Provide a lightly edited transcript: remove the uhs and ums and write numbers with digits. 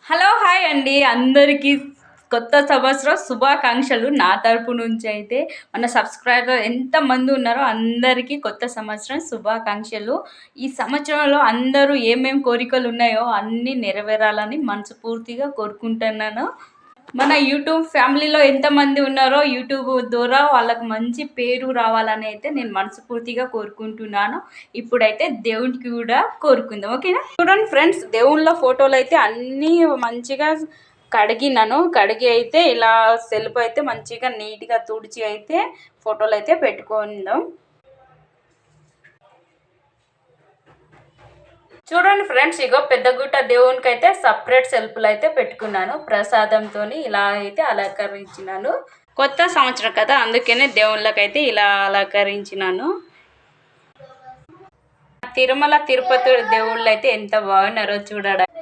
Hello hi అండి అందరికీ కొత్త సంవత్సరం శుభాకాంక్షలు నా తరపు నుంచి అయితే మన సబ్స్క్రైబర్ ఎంతమంది ఉన్నారో అందరికీ కొత్త సంవత్సరం శుభాకాంక్షలు. ఈ సంవత్సరంలో అందరూ ఏమేం కోరికలు ఉన్నాయో అన్నీ నెరవేరాలని మనస్ఫూర్తిగా కోరుకుంటున్నాను. మన యూట్యూబ్ ఫ్యామిలీలో ఎంతమంది ఉన్నారో యూట్యూబ్ ద్వారా వాళ్ళకు మంచి పేరు రావాలని అయితే నేను మనస్ఫూర్తిగా కోరుకుంటున్నాను. ఇప్పుడైతే దేవునికి కూడా కోరుకుందాం, ఓకేనా? చూడండి ఫ్రెండ్స్, దేవుళ్ళ ఫోటోలు అయితే అన్నీ మంచిగా కడిగి అయితే ఇలా సెల్ఫ్ అయితే మంచిగా నీట్గా తుడిచి అయితే ఫోటోలు అయితే పెట్టుకుందాం. చూడండి ఫ్రెండ్స్, ఇగో పెద్దగుట్ట దేవునికి అయితే సపరేట్ సెల్ఫ్లు అయితే పెట్టుకున్నాను. ప్రసాదంతో ఇలా అయితే అలంకరించినాను. కొత్త సంవత్సరం కదా, అందుకనే దేవుళ్ళకైతే ఇలా అలంకరించినాను. తిరుమల తిరుపతి దేవుళ్ళు అయితే ఎంత బాగున్నారో చూడడానికి.